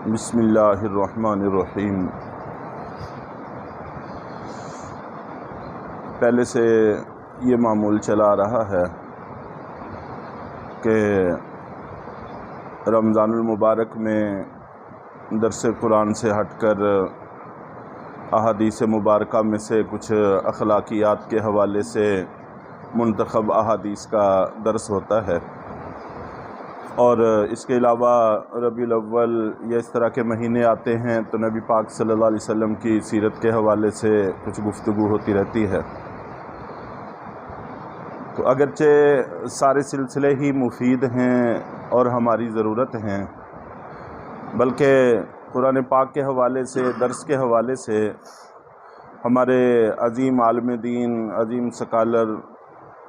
بسم اللہ الرحمن الرحیم۔ پہلے سے یہ معمول چلا رہا ہے کہ رمضان المبارک میں درس قرآن سے ہٹ کر احادیث مبارکہ میں سے کچھ اخلاقیات کے حوالے سے منتخب احادیث کا درس ہوتا ہے، اور اس کے علاوہ ربیع الاول یا اس طرح کے مہینے آتے ہیں تو نبی پاک صلی اللہ علیہ وسلم کی سیرت کے حوالے سے کچھ گفتگو ہوتی رہتی ہے۔ تو اگرچہ سارے سلسلے ہی مفید ہیں اور ہماری ضرورت ہیں، بلکہ قرآن پاک کے حوالے سے، درس کے حوالے سے ہمارے عظیم عالم دین، عظیم سکالر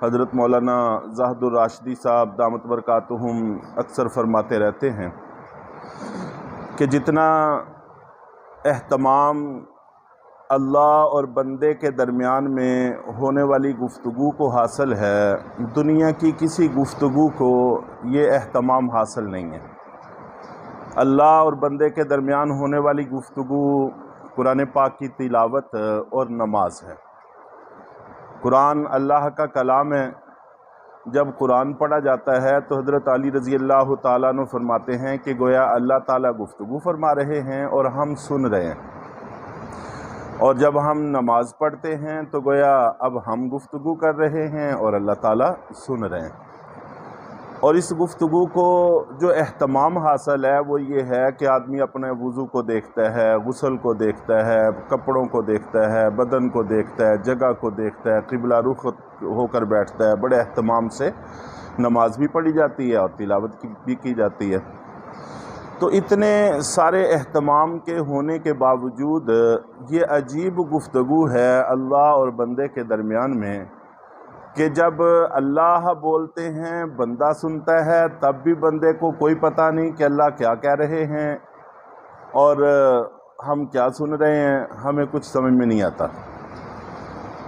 حضرت مولانا زاہد الراشدی صاحب دامت برکاتہم اکثر فرماتے رہتے ہیں کہ جتنا اہتمام اللہ اور بندے کے درمیان میں ہونے والی گفتگو کو حاصل ہے، دنیا کی کسی گفتگو کو یہ اہتمام حاصل نہیں ہے۔ اللہ اور بندے کے درمیان ہونے والی گفتگو قرآن پاک کی تلاوت اور نماز ہے۔ قرآن اللہ کا کلام ہے۔ جب قرآن پڑھا جاتا ہے تو حضرت علی رضی اللہ تعالیٰ عنہ فرماتے ہیں کہ گویا اللہ تعالیٰ گفتگو فرما رہے ہیں اور ہم سن رہے ہیں، اور جب ہم نماز پڑھتے ہیں تو گویا اب ہم گفتگو کر رہے ہیں اور اللہ تعالیٰ سن رہے ہیں۔ اور اس گفتگو کو جو اہتمام حاصل ہے وہ یہ ہے کہ آدمی اپنے وضو کو دیکھتا ہے، غسل کو دیکھتا ہے، کپڑوں کو دیکھتا ہے، بدن کو دیکھتا ہے، جگہ کو دیکھتا ہے، قبلہ رخ ہو کر بیٹھتا ہے، بڑے اہتمام سے نماز بھی پڑھی جاتی ہے اور تلاوت بھی کی جاتی ہے۔ تو اتنے سارے اہتمام کے ہونے کے باوجود یہ عجیب گفتگو ہے اللہ اور بندے کے درمیان میں کہ جب اللہ بولتے ہیں بندہ سنتا ہے، تب بھی بندے کو کوئی پتہ نہیں کہ اللہ کیا کہہ رہے ہیں اور ہم کیا سن رہے ہیں، ہمیں کچھ سمجھ میں نہیں آتا۔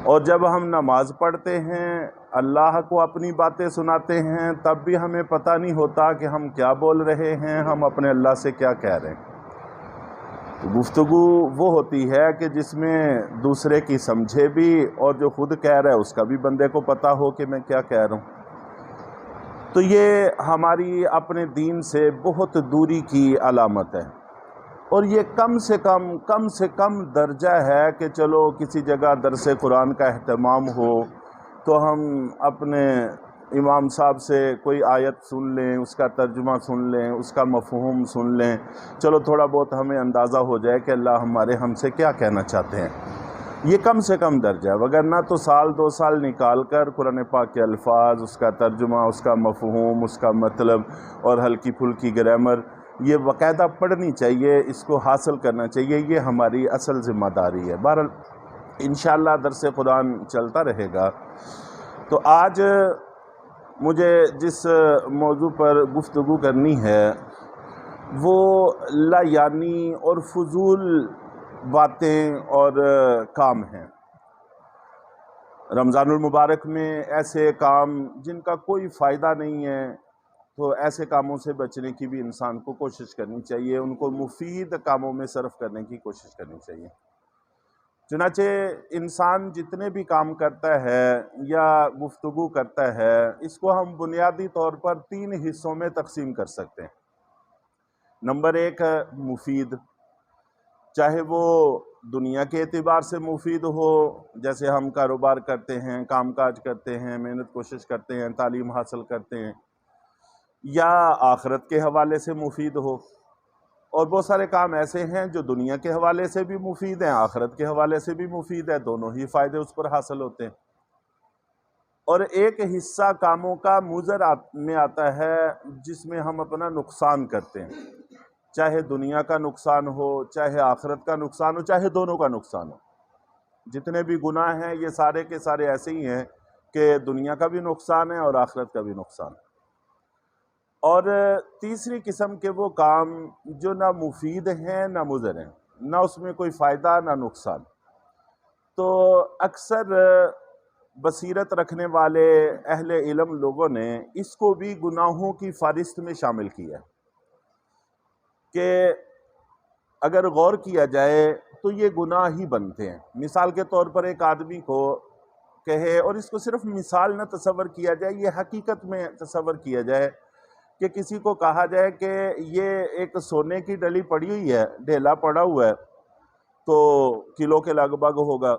اور جب ہم نماز پڑھتے ہیں، اللہ کو اپنی باتیں سناتے ہیں، تب بھی ہمیں پتہ نہیں ہوتا کہ ہم کیا بول رہے ہیں، ہم اپنے اللہ سے کیا کہہ رہے ہیں۔ تو گفتگو وہ ہوتی ہے کہ جس میں دوسرے کی سمجھے بھی اور جو خود کہہ رہا ہے اس کا بھی بندے کو پتہ ہو کہ میں کیا کہہ رہا ہوں۔ تو یہ ہماری اپنے دین سے بہت دوری کی علامت ہے، اور یہ کم سے کم درجہ ہے کہ چلو کسی جگہ درس قرآن کا اہتمام ہو تو ہم اپنے امام صاحب سے کوئی آیت سن لیں، اس کا ترجمہ سن لیں، اس کا مفہوم سن لیں، چلو تھوڑا بہت ہمیں اندازہ ہو جائے کہ اللہ ہم سے کیا کہنا چاہتے ہیں۔ یہ کم سے کم درجہ ہے، وگرنہ تو سال 2 سال نکال کر قرآن پاک کے الفاظ، اس کا ترجمہ، اس کا مفہوم، اس کا مطلب اور ہلکی پھلکی گرامر یہ باقاعدہ پڑھنی چاہیے، اس کو حاصل کرنا چاہیے، یہ ہماری اصل ذمہ داری ہے۔ بہرحال انشاءاللہ درس قرآن چلتا رہے گا۔ تو آج مجھے جس موضوع پر گفتگو کرنی ہے وہ لا یعنی اور فضول باتیں اور کام ہیں۔ رمضان المبارک میں ایسے کام جن کا کوئی فائدہ نہیں ہے، تو ایسے کاموں سے بچنے کی بھی انسان کو کوشش کرنی چاہیے، ان کو مفید کاموں میں صرف کرنے کی کوشش کرنی چاہیے۔ چنانچہ انسان جتنے بھی کام کرتا ہے یا گفتگو کرتا ہے، اس کو ہم بنیادی طور پر 3 حصوں میں تقسیم کر سکتے ہیں۔ نمبر 1 مفید، چاہے وہ دنیا کے اعتبار سے مفید ہو، جیسے ہم کاروبار کرتے ہیں، کام کاج کرتے ہیں، محنت کوشش کرتے ہیں، تعلیم حاصل کرتے ہیں، یا آخرت کے حوالے سے مفید ہو۔ اور بہت سارے کام ایسے ہیں جو دنیا کے حوالے سے بھی مفید ہیں، آخرت کے حوالے سے بھی مفید ہے، دونوں ہی فائدے اس پر حاصل ہوتے ہیں۔ اور ایک حصہ کاموں کا مضر میں آتا ہے جس میں ہم اپنا نقصان کرتے ہیں، چاہے دنیا کا نقصان ہو، چاہے آخرت کا نقصان ہو، چاہے دونوں کا نقصان ہو۔ جتنے بھی گناہ ہیں یہ سارے کے سارے ایسے ہی ہیں کہ دنیا کا بھی نقصان ہے اور آخرت کا بھی نقصان ہے۔ اور تیسری قسم کے وہ کام جو نہ مفید ہیں نہ مضر ہیں، نہ اس میں کوئی فائدہ نہ نقصان، تو اکثر بصیرت رکھنے والے اہل علم لوگوں نے اس کو بھی گناہوں کی فہرست میں شامل کیا کہ اگر غور کیا جائے تو یہ گناہ ہی بنتے ہیں۔ مثال کے طور پر ایک آدمی کو کہے، اور اس کو صرف مثال نہ تصور کیا جائے، یہ حقیقت میں تصور کیا جائے کہ کسی کو کہا جائے کہ یہ ایک سونے کی ڈلی پڑی ہوئی ہے، ڈھیلا پڑا ہوا ہے، تو کلو کے لگ بھگ ہوگا،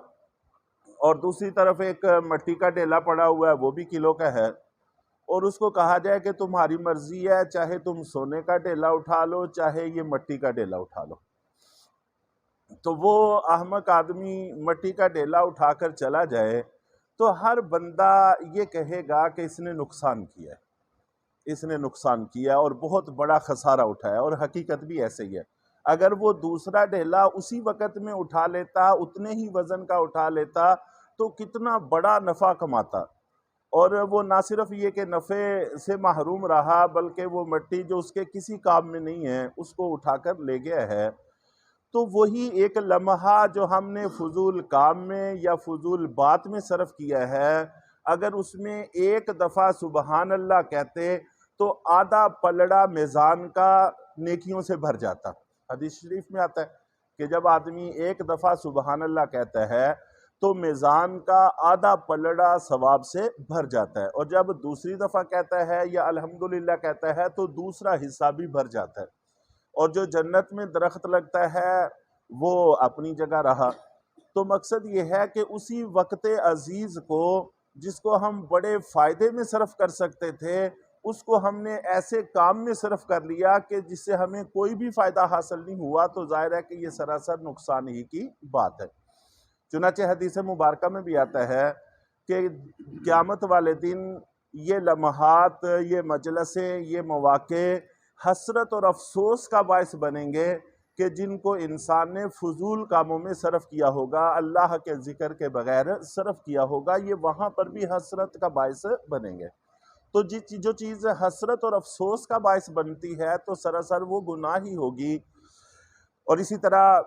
اور دوسری طرف ایک مٹی کا ڈھیلا پڑا ہوا ہے، وہ بھی کلو کا ہے، اور اس کو کہا جائے کہ تمہاری مرضی ہے، چاہے تم سونے کا ڈھیلا اٹھا لو، چاہے یہ مٹی کا ڈھیلا اٹھا لو، تو وہ احمق آدمی مٹی کا ڈھیلا اٹھا کر چلا جائے تو ہر بندہ یہ کہے گا کہ اس نے نقصان کیا ہے، اس نے نقصان کیا اور بہت بڑا خسارہ اٹھایا، اور حقیقت بھی ایسے ہی ہے۔ اگر وہ دوسرا ڈھیلا اسی وقت میں اٹھا لیتا، اتنے ہی وزن کا اٹھا لیتا، تو کتنا بڑا نفع کماتا، اور وہ نہ صرف یہ کہ نفع سے محروم رہا، بلکہ وہ مٹی جو اس کے کسی کام میں نہیں ہے اس کو اٹھا کر لے گیا ہے۔ تو وہی ایک لمحہ جو ہم نے فضول کام میں یا فضول بات میں صرف کیا ہے، اگر اس میں ایک دفعہ سبحان اللہ کہتے تو آدھا پلڑا میزان کا نیکیوں سے بھر جاتا۔ حدیث شریف میں آتا ہے کہ جب آدمی ایک دفعہ سبحان اللہ کہتا ہے تو میزان کا آدھا پلڑا ثواب سے بھر جاتا ہے، اور جب دوسری دفعہ کہتا ہے یا الحمدللہ کہتا ہے تو دوسرا حصہ بھی بھر جاتا ہے، اور جو جنت میں درخت لگتا ہے وہ اپنی جگہ رہا۔ تو مقصد یہ ہے کہ اسی وقت عزیز کو جس کو ہم بڑے فائدے میں صرف کر سکتے تھے، اس کو ہم نے ایسے کام میں صرف کر لیا کہ جس سے ہمیں کوئی بھی فائدہ حاصل نہیں ہوا، تو ظاہر ہے کہ یہ سراسر نقصان ہی کی بات ہے۔ چنانچہ حدیث مبارکہ میں بھی آتا ہے کہ قیامت والے دن یہ لمحات، یہ مجلسیں، یہ مواقع حسرت اور افسوس کا باعث بنیں گے کہ جن کو انسان نے فضول کاموں میں صرف کیا ہوگا، اللہ کے ذکر کے بغیر صرف کیا ہوگا، یہ وہاں پر بھی حسرت کا باعث بنیں گے۔ تو جو چیز حسرت اور افسوس کا باعث بنتی ہے تو سراسر وہ گناہ ہی ہوگی۔ اور اسی طرح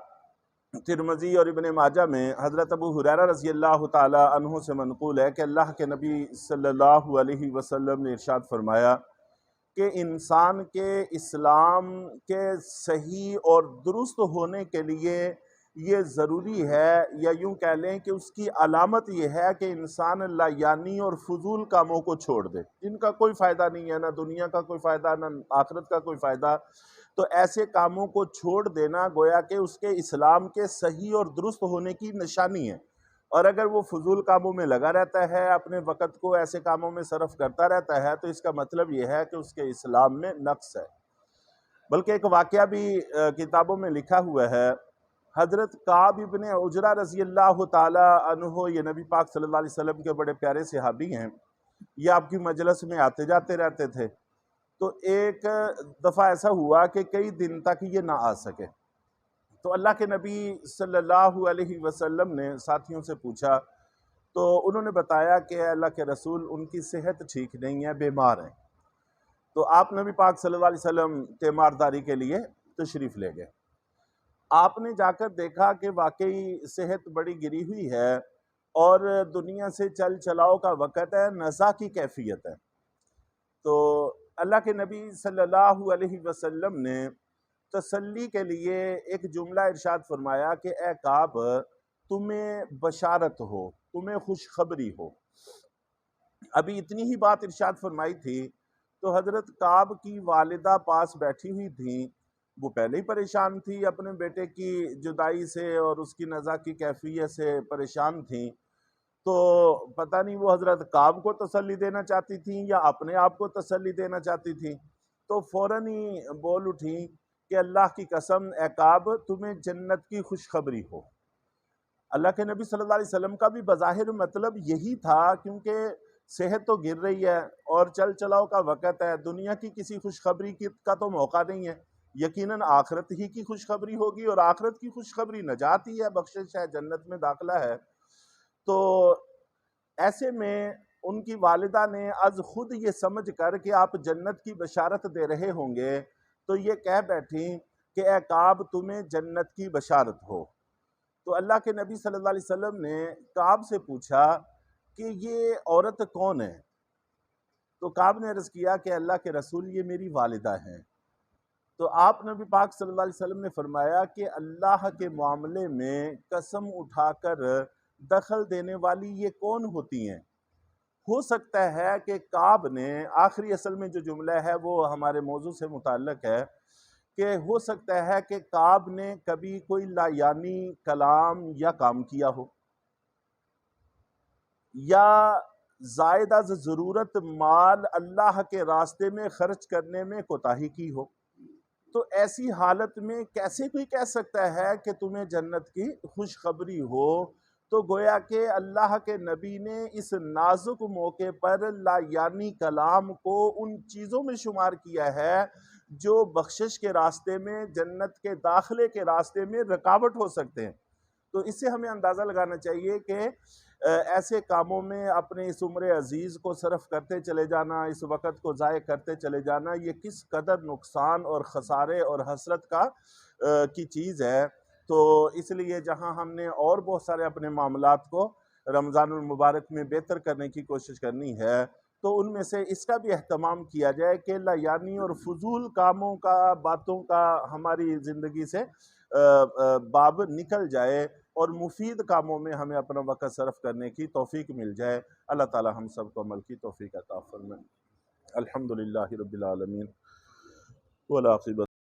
ترمذی اور ابن ماجہ میں حضرت ابو ہریرہ رضی اللہ تعالی عنہ سے منقول ہے کہ اللہ کے نبی صلی اللہ علیہ وسلم نے ارشاد فرمایا کہ انسان کے اسلام کے صحیح اور درست ہونے کے لیے یہ ضروری ہے، یا یوں کہہ لیں کہ اس کی علامت یہ ہے کہ انسان لایانی اور فضول کاموں کو چھوڑ دے، جن کا کوئی فائدہ نہیں ہے، نہ دنیا کا کوئی فائدہ نہ آخرت کا کوئی فائدہ۔ تو ایسے کاموں کو چھوڑ دینا گویا کہ اس کے اسلام کے صحیح اور درست ہونے کی نشانی ہے، اور اگر وہ فضول کاموں میں لگا رہتا ہے، اپنے وقت کو ایسے کاموں میں صرف کرتا رہتا ہے، تو اس کا مطلب یہ ہے کہ اس کے اسلام میں نقص ہے۔ بلکہ ایک واقعہ بھی کتابوں میں لکھا ہوا ہے، حضرت کعب ابن عجرہ رضی اللہ تعالی عنہ، یہ نبی پاک صلی اللہ علیہ وسلم کے بڑے پیارے صحابی ہیں، یہ آپ کی مجلس میں آتے جاتے رہتے تھے۔ تو ایک دفعہ ایسا ہوا کہ کئی دن تک یہ نہ آ سکے، تو اللہ کے نبی صلی اللہ علیہ وسلم نے ساتھیوں سے پوچھا، تو انہوں نے بتایا کہ اللہ کے رسول ان کی صحت ٹھیک نہیں ہے، بیمار ہیں۔ تو آپ نبی پاک صلی اللہ علیہ وسلم تیمارداری کے لیے تشریف لے گئے۔ آپ نے جا کر دیکھا کہ واقعی صحت بڑی گری ہوئی ہے، اور دنیا سے چل چلاؤ کا وقت ہے، نزا کی کیفیت ہے۔ تو اللہ کے نبی صلی اللہ علیہ وسلم نے تسلی کے لیے ایک جملہ ارشاد فرمایا کہ اے کعب، تمہیں بشارت ہو، تمہیں خوشخبری ہو۔ ابھی اتنی ہی بات ارشاد فرمائی تھی تو حضرت کعب کی والدہ پاس بیٹھی ہوئی تھیں، وہ پہلے ہی پریشان تھی اپنے بیٹے کی جدائی سے اور اس کی نزا کی کیفیت سے پریشان تھیں، تو پتہ نہیں وہ حضرت کعب کو تسلی دینا چاہتی تھیں یا اپنے آپ کو تسلی دینا چاہتی تھیں، تو فوراً ہی بول اٹھیں کہ اللہ کی قسم اے کعب، تمہیں جنت کی خوشخبری ہو۔ اللہ کے نبی صلی اللہ علیہ وسلم کا بھی بظاہر مطلب یہی تھا، کیونکہ صحت تو گر رہی ہے اور چل چلاؤ کا وقت ہے، دنیا کی کسی خوشخبری کا تو موقع نہیں ہے، یقیناً آخرت ہی کی خوشخبری ہوگی، اور آخرت کی خوشخبری نجات ہی ہے، بخشش ہے، جنت میں داخلہ ہے۔ تو ایسے میں ان کی والدہ نے از خود یہ سمجھ کر کہ آپ جنت کی بشارت دے رہے ہوں گے، تو یہ کہہ بیٹھیں کہ اے کعب، تمہیں جنت کی بشارت ہو۔ تو اللہ کے نبی صلی اللہ علیہ وسلم نے کعب سے پوچھا کہ یہ عورت کون ہے؟ تو کعب نے عرض کیا کہ اللہ کے رسول، یہ میری والدہ ہیں۔ تو آپ نبی پاک صلی اللہ علیہ وسلم نے فرمایا کہ اللہ کے معاملے میں قسم اٹھا کر دخل دینے والی یہ کون ہوتی ہیں؟ ہو سکتا ہے کہ کعب نے، آخری اصل میں جو جملہ ہے وہ ہمارے موضوع سے متعلق ہے، کہ ہو سکتا ہے کہ کعب نے کبھی کوئی لایانی کلام یا کام کیا ہو، یا زائد از ضرورت مال اللہ کے راستے میں خرچ کرنے میں کوتاہی کی ہو۔ تو ایسی حالت میں کیسے کوئی کہہ سکتا ہے کہ تمہیں جنت کی خوشخبری ہو؟ تو گویا کہ اللہ کے نبی نے اس نازک موقع پر لایانی کلام کو ان چیزوں میں شمار کیا ہے جو بخشش کے راستے میں، جنت کے داخلے کے راستے میں رکاوٹ ہو سکتے ہیں۔ تو اس سے ہمیں اندازہ لگانا چاہیے کہ ایسے کاموں میں اپنے اس عمر عزیز کو صرف کرتے چلے جانا، اس وقت کو ضائع کرتے چلے جانا، یہ کس قدر نقصان اور خسارے اور حسرت کی چیز ہے۔ تو اس لیے جہاں ہم نے اور بہت سارے اپنے معاملات کو رمضان المبارک میں بہتر کرنے کی کوشش کرنی ہے، تو ان میں سے اس کا بھی اہتمام کیا جائے کہ لایانی اور فضول کاموں کا، باتوں کا ہماری زندگی سے باب نکل جائے اور مفید کاموں میں ہمیں اپنا وقت صرف کرنے کی توفیق مل جائے۔ اللہ تعالی ہم سب کو عمل کی توفیق عطا فرمائے۔ الحمدللہ رب العالمین والعاقبۃ